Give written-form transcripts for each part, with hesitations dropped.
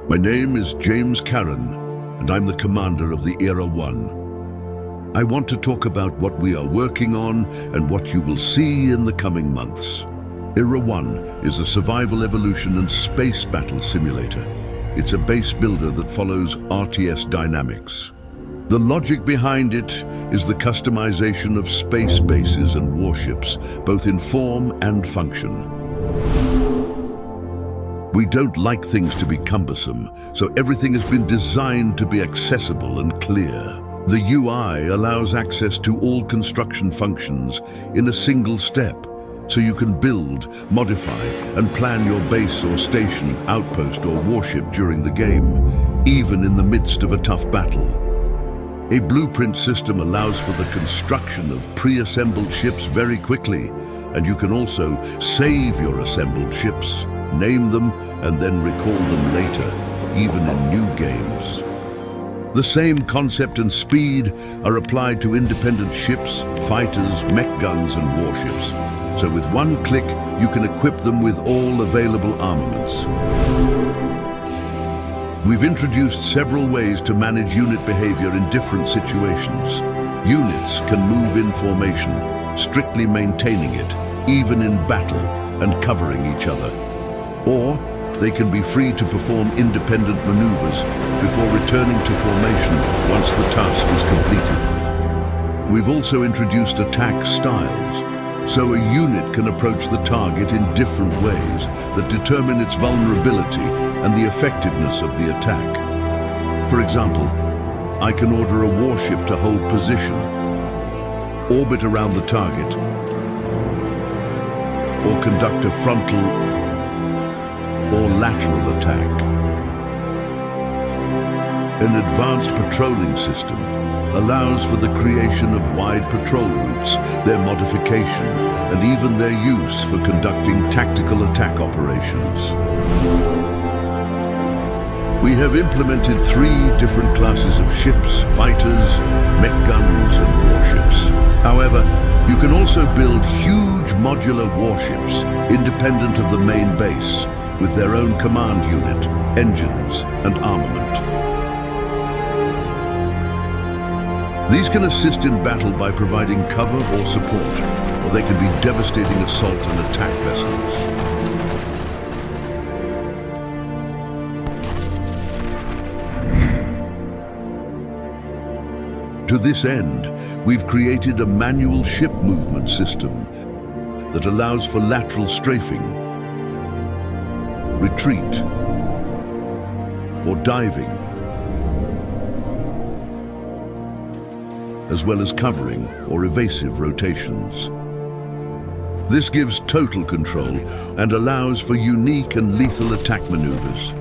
My name is James Caron, and I'm the commander of the Era-1. I want to talk about what we are working on and what you will see in the coming months. Era-1 is a survival, evolution, and space battle simulator. It's a base builder that follows RTS dynamics. The logic behind it is the customization of space bases and warships, both in form and function. We don't like things to be cumbersome, so everything has been designed to be accessible and clear. The UI allows access to all construction functions in a single step, so you can build, modify, and plan your base or station, outpost or warship during the game, even in the midst of a tough battle. A blueprint system allows for the construction of pre-assembled ships very quickly, and you can also save your assembled ships, name them, and then recall them later, even in new games. The same concept and speed are applied to independent ships, fighters, mech guns, and warships. So with one click, you can equip them with all available armaments. We've introduced several ways to manage unit behavior in different situations. Units can move in formation, strictly maintaining it, even in battle, and covering each other. Or they can be free to perform independent maneuvers before returning to formation once the task is completed. We've also introduced attack styles, so a unit can approach the target in different ways that determine its vulnerability and the effectiveness of the attack. For example, I can order a warship to hold position, orbit around the target, or conduct a frontal or lateral attack. An advanced patrolling system allows for the creation of wide patrol routes, their modification, and even their use for conducting tactical attack operations. We have implemented 3 different classes of ships, fighters, mech guns, and warships. However, you can also build huge modular warships independent of the main base, with their own command unit, engines, and armament. These can assist in battle by providing cover or support, or they can be devastating assault and attack vessels. To this end, we've created a manual ship movement system that allows for lateral strafing, retreat, or diving, as well as covering or evasive rotations. This gives total control and allows for unique and lethal attack maneuvers.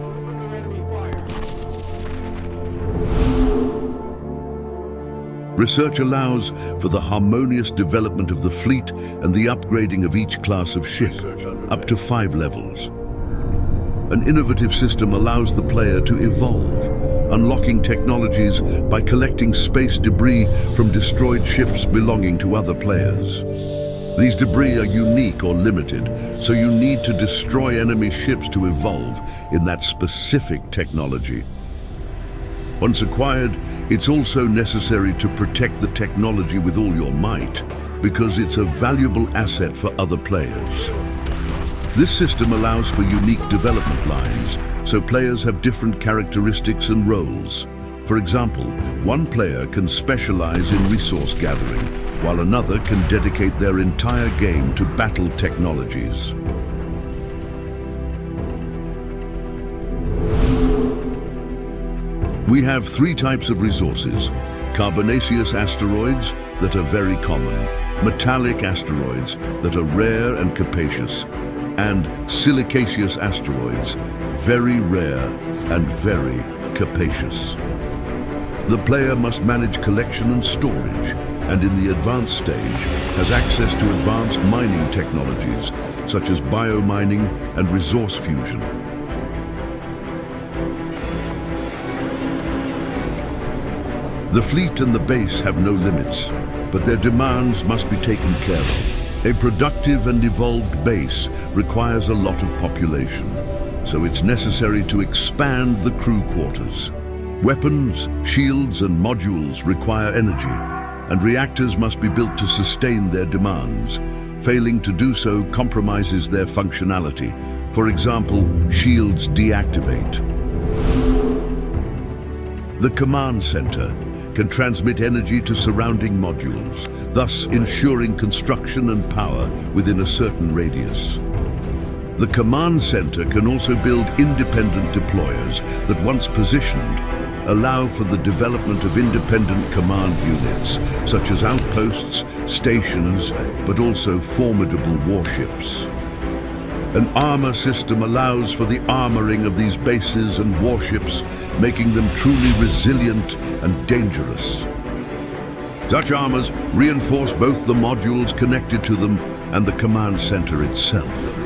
Research allows for the harmonious development of the fleet and the upgrading of each class of ship, up to 5 levels. An innovative system allows the player to evolve, unlocking technologies by collecting space debris from destroyed ships belonging to other players. These debris are unique or limited, so you need to destroy enemy ships to evolve in that specific technology. Once acquired, it's also necessary to protect the technology with all your might, because it's a valuable asset for other players. This system allows for unique development lines, so players have different characteristics and roles. For example, one player can specialize in resource gathering, while another can dedicate their entire game to battle technologies. We have 3 types of resources: carbonaceous asteroids that are very common, metallic asteroids that are rare and capacious, and silicaceous asteroids, very rare and very capacious. The player must manage collection and storage, and in the advanced stage has access to advanced mining technologies such as biomining and resource fusion. The fleet and the base have no limits, but their demands must be taken care of. A productive and evolved base requires a lot of population. so it's necessary to expand the crew quarters. Weapons, shields, and modules require energy, and reactors must be built to sustain their demands. Failing to do so compromises their functionality. For example, shields deactivate. The command center can transmit energy to surrounding modules, thus ensuring construction and power within a certain radius. The command center can also build independent deployers that, once positioned, allow for the development of independent command units, such as outposts, stations, but also formidable warships. An armor system allows for the armoring of these bases and warships, making them truly resilient and dangerous. Such armors reinforce both the modules connected to them and the command center itself.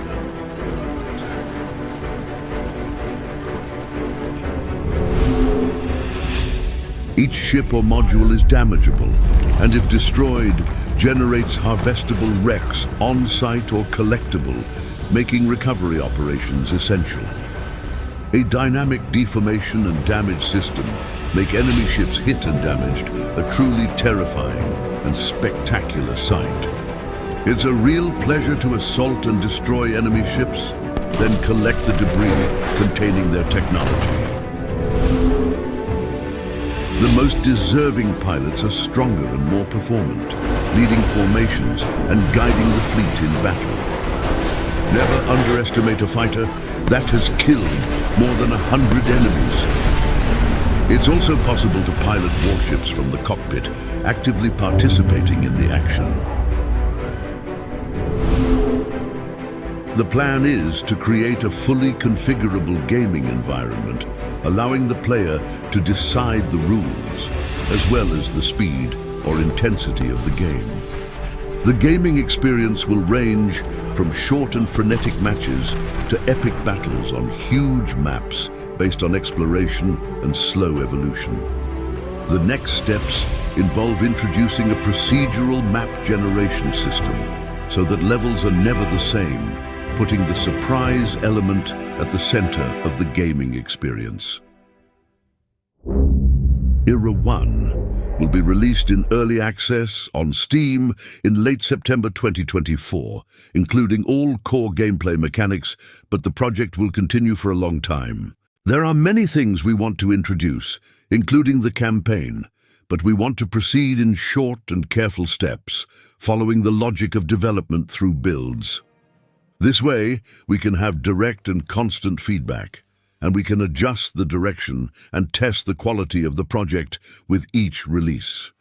Each ship or module is damageable, and if destroyed, generates harvestable wrecks on-site or collectible, making recovery operations essential. A dynamic deformation and damage system make enemy ships hit and damaged a truly terrifying and spectacular sight. It's a real pleasure to assault and destroy enemy ships, then collect the debris containing their technology. The most deserving pilots are stronger and more performant, leading formations and guiding the fleet in battle. Never underestimate a fighter that has killed more than 100 enemies. It's also possible to pilot warships from the cockpit, actively participating in the action. The plan is to create a fully configurable gaming environment, allowing the player to decide the rules, as well as the speed or intensity of the game. The gaming experience will range from short and frenetic matches to epic battles on huge maps based on exploration and slow evolution. The next steps involve introducing a procedural map generation system so that levels are never the same, putting the surprise element at the center of the gaming experience. Era 1 will be released in early access on Steam in late September 2024, including all core gameplay mechanics, but the project will continue for a long time. There are many things we want to introduce, including the campaign, but we want to proceed in short and careful steps, following the logic of development through builds. This way, we can have direct and constant feedback, and we can adjust the direction and test the quality of the project with each release.